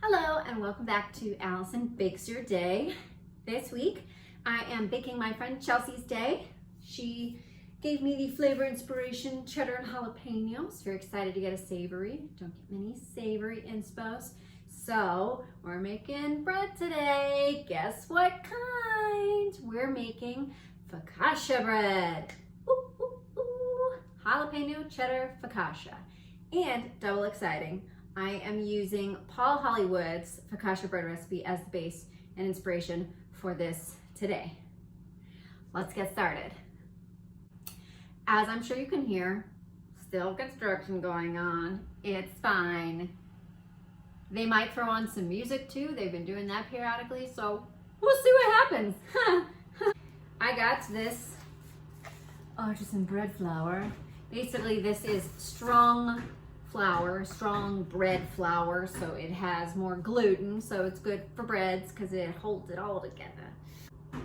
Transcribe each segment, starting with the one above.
Hello and welcome back to Allison Bakes Your Day. This week I am baking my friend Chelsea's day. She gave me the flavor inspiration cheddar and jalapenos. Very excited to get a savory. Don't get many savory inspos. So we're making bread today. Guess what kind? We're making focaccia bread. Ooh, ooh, ooh. Jalapeno cheddar focaccia. And double exciting, I am using Paul Hollywood's focaccia bread recipe as the base and inspiration for this today. Let's get started. As I'm sure you can hear, still construction going on. It's fine. They might throw on some music too. They've been doing that periodically, so we'll see what happens. I got this artisan bread flour. Basically, this is strong flour, strong bread flour, so it has more gluten, so it's good for breads because it holds it all together.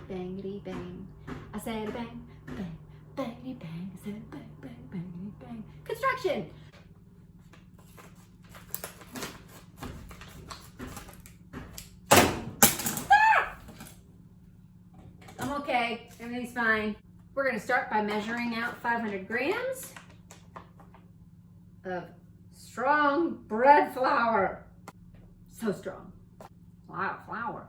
Bangity bang. I said bang, bang, bangity bang. I said bang, bang, bangity bang. Construction! Ah! I'm okay, everything's fine. We're gonna start by measuring out 500 grams of strong bread flour. So strong. A lot of flour.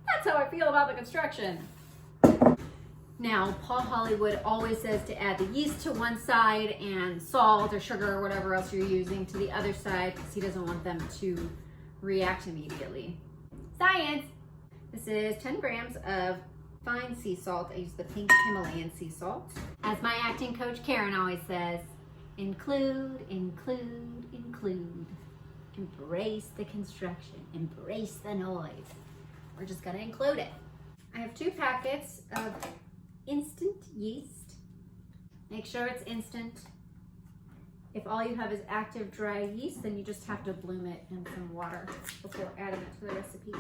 That's how I feel about the construction. Now, Paul Hollywood always says to add the yeast to one side and salt or sugar or whatever else you're using to the other side because he doesn't want them to react immediately. Science! This is 10 grams of fine sea salt. I use the pink Himalayan sea salt. As my acting coach Karen always says, include, include, include. Embrace the construction, embrace the noise. We're just gonna include it. I have 2 packets of instant yeast. Make sure it's instant. If all you have is active dry yeast, then you just have to bloom it in some water before adding it to the recipe.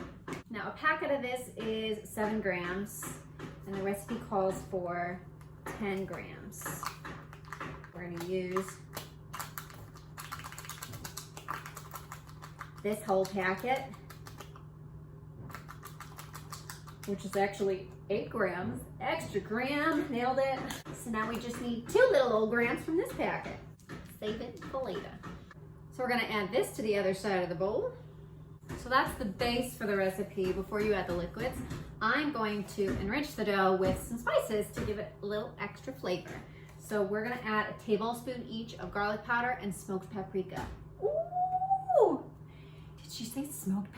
Now, a packet of this is 7 grams, and the recipe calls for 10 grams. We're gonna use this whole packet, which is actually 8 grams. Extra gram, nailed it. So now we just need 2 little old grams from this packet. Save it for later. So we're gonna add this to the other side of the bowl. So that's the base for the recipe. Before you add the liquids, I'm going to enrich the dough with some spices to give it a little extra flavor. So we're gonna add a tablespoon each of garlic powder and smoked paprika. Ooh! Did she say smoked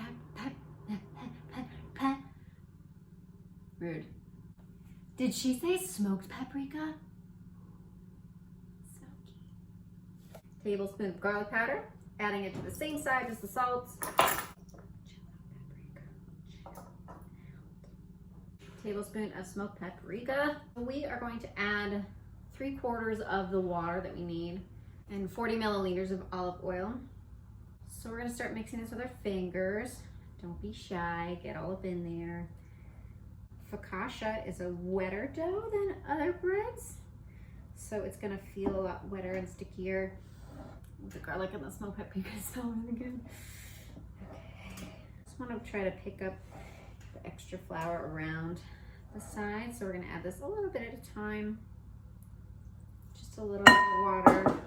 Rude. Did she say smoked paprika? Tablespoon of garlic powder, adding it to the same size as the salt. Tablespoon of smoked paprika. We are going to add 3/4 of the water that we need and 40 milliliters of olive oil. So we're gonna start mixing this with our fingers. Don't be shy, get all up in there. Focaccia is a wetter dough than other breads, so it's gonna feel a lot wetter and stickier. The garlic and the smoked paprika smell really good. Okay. Just want to try to pick up the extra flour around the sides. So we're going to add this a little bit at a time. Just a little bit of water.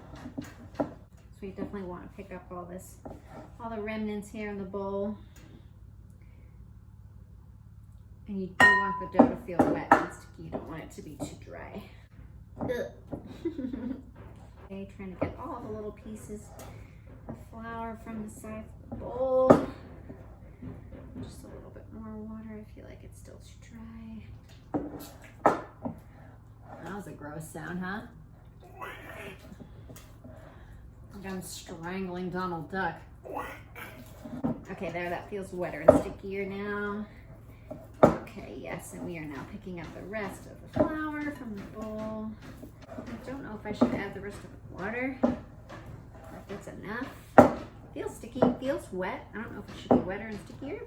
So you definitely want to pick up all the remnants here in the bowl. And you do want the dough to feel wet and sticky. You don't want it to be too dry. Okay, trying to get all the little pieces of flour from the side of the bowl. Just a little bit more water. I feel like it's still too dry. That was a gross sound, huh? Like I'm strangling Donald Duck. Okay, there, that feels wetter and stickier now. Okay, yes, and we are now picking up the rest of the flour from the bowl. I don't know if I should add the rest of the water. If that's enough. Feels sticky, feels wet. I don't know if it should be wetter and stickier.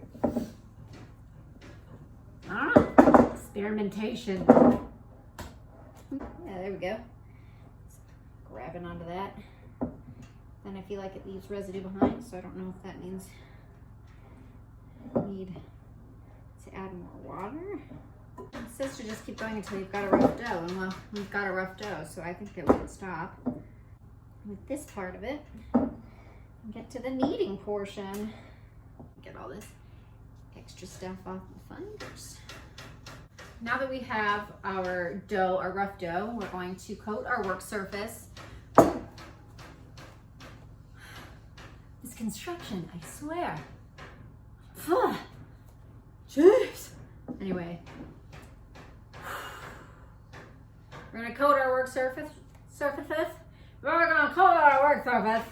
I don't know. Experimentation. go. Grabbing onto that. Then I feel like it leaves residue behind, so I don't know if that means I need to add more water. It says to just keep going until you've got a rough dough, and well, we've got a rough dough, so I think that we can stop with this part of it and get to the kneading portion. Get all this extra stuff off the fingers. Now that we have our dough, our rough dough, we're going to coat our work surface. This construction, I swear. Jeez. Anyway, we're gonna coat our work surfaces. We're gonna coat our work surface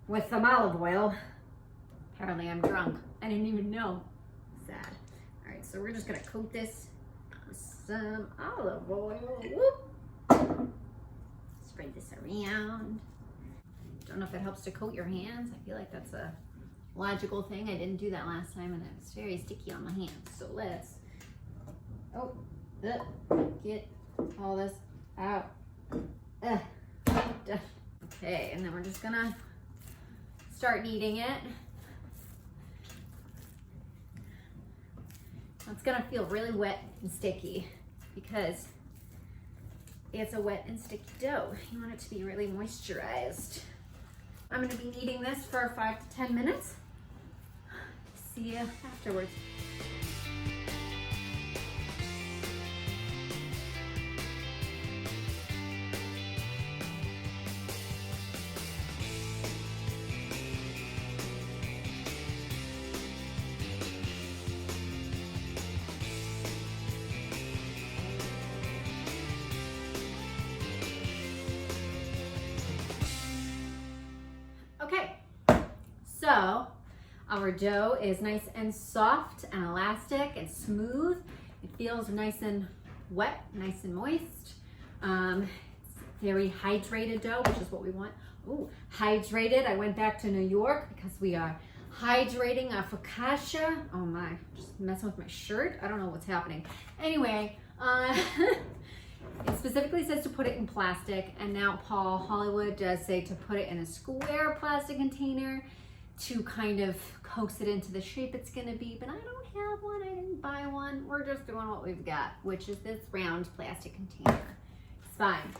with some olive oil. Apparently I'm drunk. I didn't even know. Sad. All right, so we're just gonna coat this with some olive oil. Whoop. Spread this around. Don't know if it helps to coat your hands. I feel like that's a logical thing. I didn't do that last time and it was very sticky on my hands. So let's, get all this out. Okay, and then we're just gonna start kneading it. It's gonna feel really wet and sticky because it's a wet and sticky dough. You want it to be really moisturized. I'm gonna be kneading this for 5 to 10 minutes. See you afterwards. Okay, so our dough is nice and soft and elastic and smooth. It feels nice and wet, nice and moist. It's very hydrated dough, which is what we want. Ooh, hydrated. I went back to New York because we are hydrating our focaccia. Oh my, just messing with my shirt. I don't know what's happening. Anyway, it specifically says to put it in plastic, and now Paul Hollywood does say to put it in a square plastic container to kind of coax it into the shape it's gonna be, but I don't have one, I didn't buy one. We're just doing what we've got, which is this round plastic container. It's fine.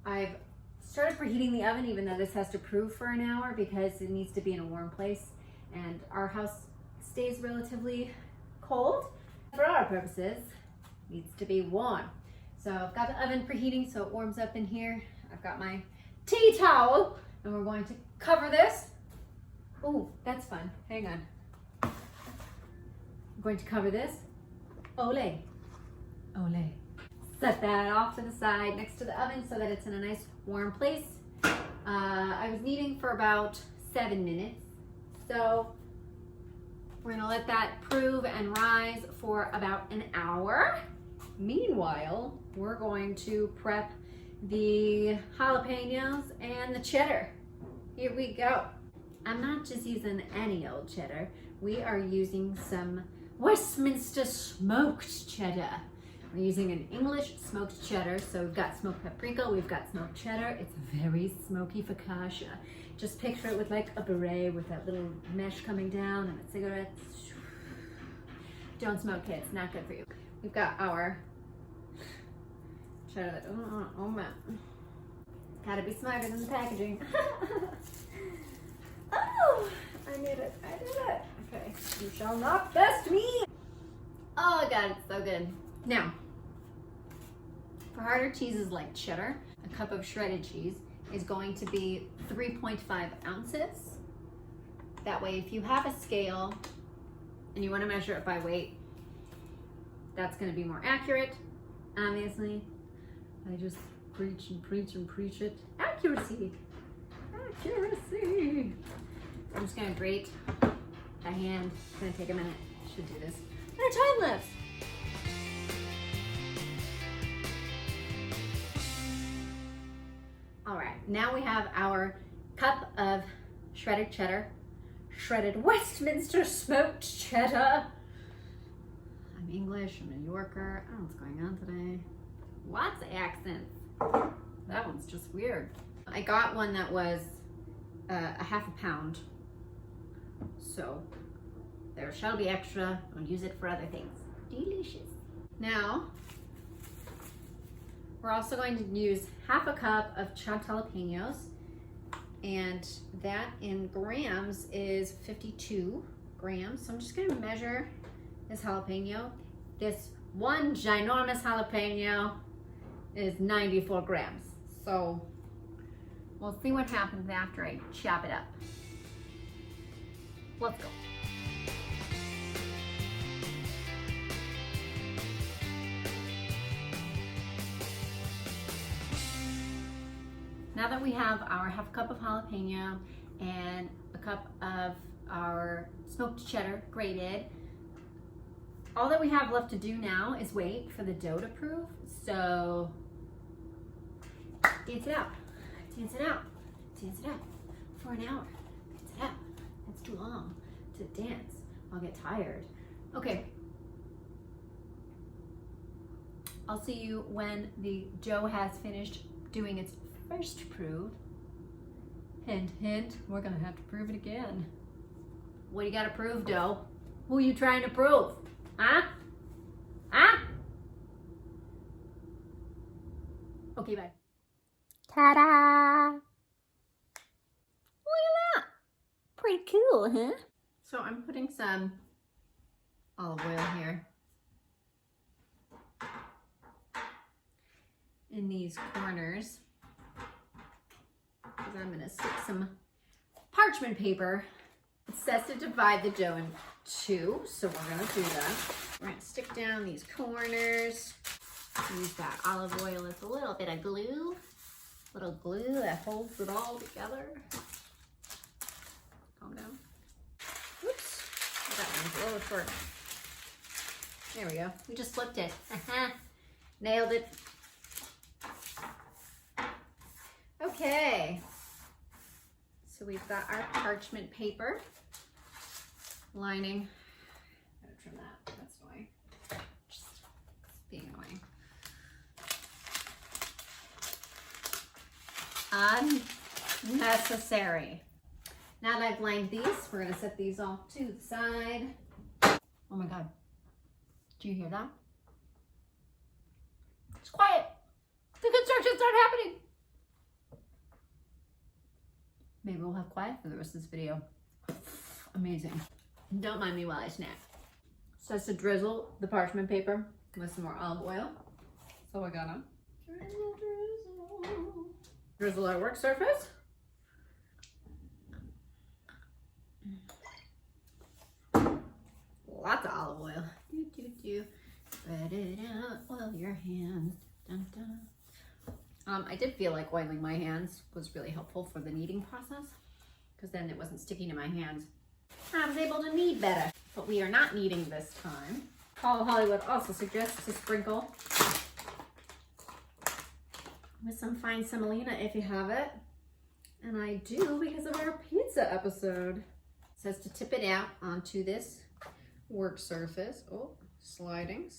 I've started preheating the oven, even though this has to prove for an hour because it needs to be in a warm place, and our house stays relatively cold. For our purposes, it needs to be warm. So I've got the oven preheating so it warms up in here. I've got my tea towel and we're going to cover this. Oh, that's fun. Hang on. I'm going to cover this. Ole. Ole. Set that off to the side next to the oven so that it's in a nice warm place. I was kneading for about 7 minutes. So we're gonna let that prove and rise for about an hour. Meanwhile, we're going to prep the jalapenos and the cheddar. Here we go. I'm not just using any old cheddar. We are using some Westminster smoked cheddar. We're using an English smoked cheddar. So we've got smoked paprika, we've got smoked cheddar. It's very smoky focaccia. Just picture it with like a beret with that little mesh coming down and a cigarette. Don't smoke, kids, not good for you. We've got our cheddar that, oh man. Gotta be smarter than the packaging. Oh, I did it, I did it. Okay, you shall not best me. Oh God, it's so good. Now, for harder cheeses like cheddar, a cup of shredded cheese is going to be 3.5 ounces. That way, if you have a scale and you want to measure it by weight, that's going to be more accurate. Obviously, I just preach and preach and preach it. Accuracy, accuracy. I'm just going to grate by hand. It's going to take a minute. Should do this. And a time lapse. All right, now we have our cup of shredded cheddar, shredded Westminster smoked cheddar. I'm English, I'm a New Yorker. I don't know what's going on today. Lots of accents. That one's just weird. I got one that was a half a pound. So there shall be extra. I'll use it for other things. Delicious. Now, we're also going to use half a cup of chopped jalapenos, and that in grams is 52 grams. So I'm just gonna measure this jalapeno. This one ginormous jalapeno is 94 grams. So we'll see what happens after I chop it up. Let's go. Now that we have our half cup of jalapeno and a cup of our smoked cheddar grated, all that we have left to do now is wait for the dough to proof. So dance it out, dance it out, dance it out for an hour. Dance it out. That's too long to dance. I'll get tired. Okay. I'll see you when the dough has finished doing its first prove. Hint, hint, we're gonna have to prove it again. What do you gotta prove, dough? Who are you trying to prove? Huh? Huh? Okay, bye. Ta-da! Look at that. Pretty cool, huh? So I'm putting some olive oil here in these corners, because I'm gonna stick some parchment paper. It says to divide the dough in two, so we're gonna do that. We're gonna stick down these corners. Use that olive oil as a little bit of glue. Little glue that holds it all together. Calm down. Whoops, that one's a little short. There we go, we just flipped it. Nailed it. Okay, so we've got our parchment paper lining. I'm gonna trim that, that's annoying. Just being annoying. Unnecessary. Now that I've lined these, we're gonna set these off to the side. Oh my God, do you hear that? It's quiet. The construction's not happening. Maybe we'll have quiet for the rest of this video. Amazing. Don't mind me while I snack. So to drizzle the parchment paper with some more olive oil. So we're gonna drizzle our work surface. Lots of olive oil. Spread it out, oil your hands. Dun, dun. I did feel like oiling my hands was really helpful for the kneading process, because then it wasn't sticking to my hands. I was able to knead better, but we are not kneading this time. Paul Hollywood also suggests to sprinkle with some fine semolina if you have it. And I do because of our pizza episode. It says to tip it out onto this work surface. Oh, sliding.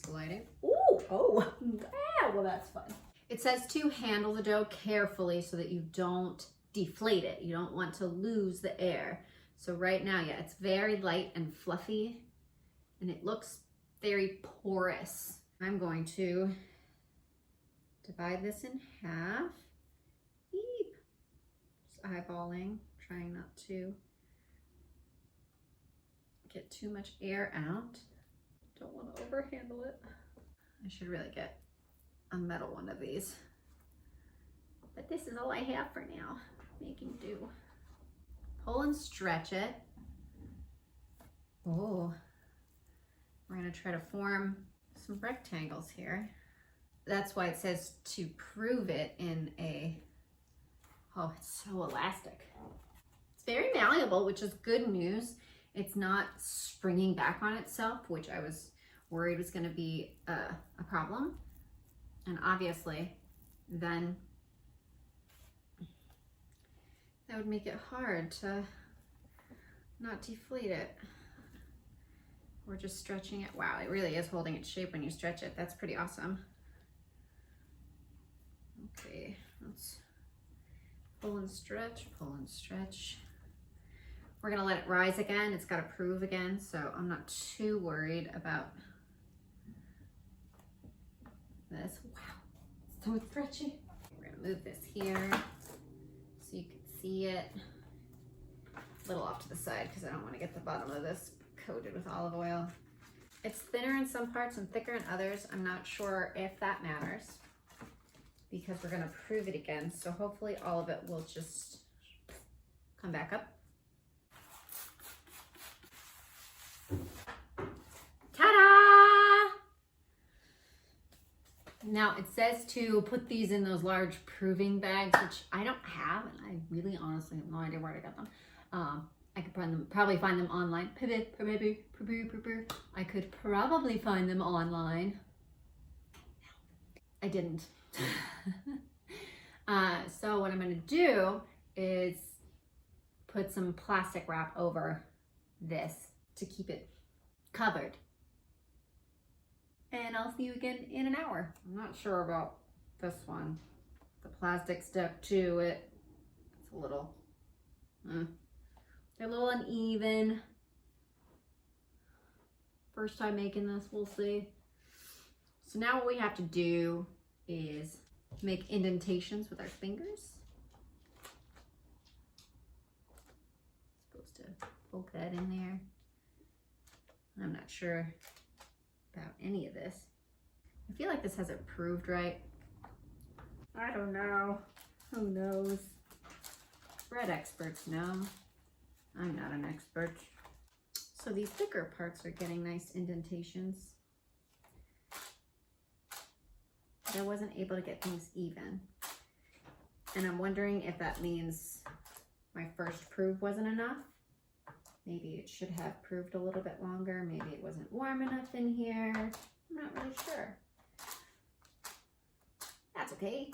Ooh, oh, yeah, well that's fun. It says to handle the dough carefully so that you don't deflate it. You don't want to lose the air. So right now, yeah, it's very light and fluffy, and it looks very porous. I'm going to divide this in half. Eep. Just eyeballing, trying not to get too much air out. Don't want to overhandle it. I should really get a metal one of these, but this is all I have for now. Making do. Pull and stretch it. Oh, we're gonna try to form some rectangles here. That's why it says to prove it in a, oh, it's so elastic. It's very malleable, which is good news. It's not springing back on itself, which I was worried was gonna be a problem. And obviously, then that would make it hard to not deflate it. We're just stretching it. Wow, it really is holding its shape when you stretch it. That's pretty awesome. see. Let's pull and stretch, pull and stretch. We're gonna let it rise again. It's gotta prove again, so I'm not too worried about this. Wow, so stretchy. We're gonna move this here so you can see it. A little off to the side because I don't want to get the bottom of this coated with olive oil. It's thinner in some parts and thicker in others. I'm not sure if that matters because we're gonna prove it again. So hopefully all of it will just come back up. Ta-da! Now it says to put these in those large proving bags, which I don't have, and I really honestly have no idea where I got them. I could probably find them online. I could probably find them online. I didn't. So what I'm gonna do is put some plastic wrap over this to keep it covered. And I'll see you again in an hour. I'm not sure about this one. The plastic stuck to it. It's a little, they're a little uneven. First time making this, we'll see. So now what we have to do is make indentations with our fingers. Supposed to poke that in there. I'm not sure about any of this. I feel like this hasn't proved right. I don't know. Who knows? Bread experts know. I'm not an expert. So these thicker parts are getting nice indentations. But I wasn't able to get things even. And I'm wondering if that means my first prove wasn't enough. Maybe it should have proved a little bit longer. Maybe it wasn't warm enough in here. I'm not really sure. That's okay.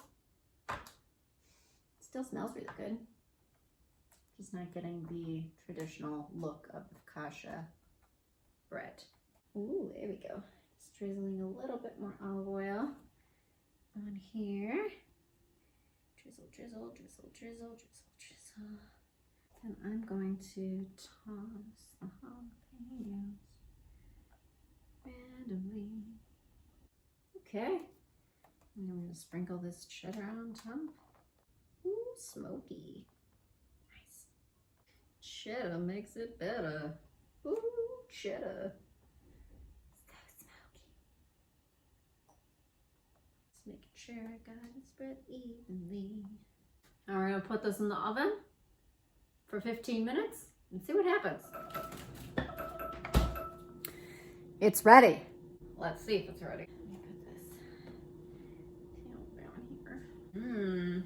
Still smells really good. Just not getting the traditional look of the focaccia bread. Ooh, there we go. Just drizzling a little bit more olive oil on here. Drizzle, drizzle, drizzle, drizzle, drizzle, drizzle. And I'm going to toss the jalapenos randomly. Okay. And I'm going to sprinkle this cheddar on top. Ooh, smoky. Nice. Cheddar makes it better. Ooh, cheddar. So smoky. Just making sure I got it spread evenly. Now we're going to put this in the oven for 15 minutes and see what happens. It's ready. Let's see if it's ready. Let me put this tail down here.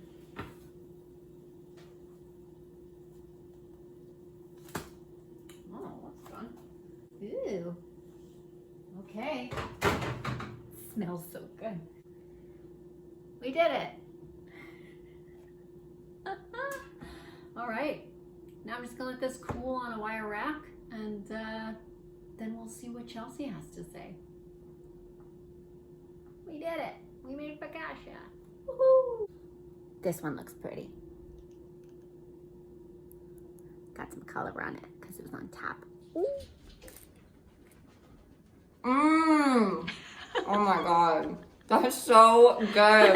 Oh, that's fun. Ooh. Okay. Smells so good. We did it. All right. Now I'm just gonna let this cool on a wire rack, and then we'll see what Chelsea has to say. We did it. We made focaccia. Woohoo! This one looks pretty. Got some color on it because it was on top. Mmm. Oh my god. That's so good.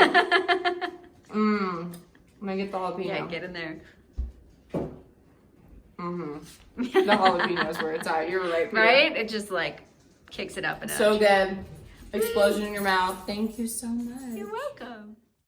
Mmm. I'm gonna get the jalapeno. Yeah, get in there. Mm-hmm. The jalapeno is where it's at. You're right. Peter. Right? It just like kicks it up a notch. So good. Explosion in your mouth. Thank you so much. You're welcome.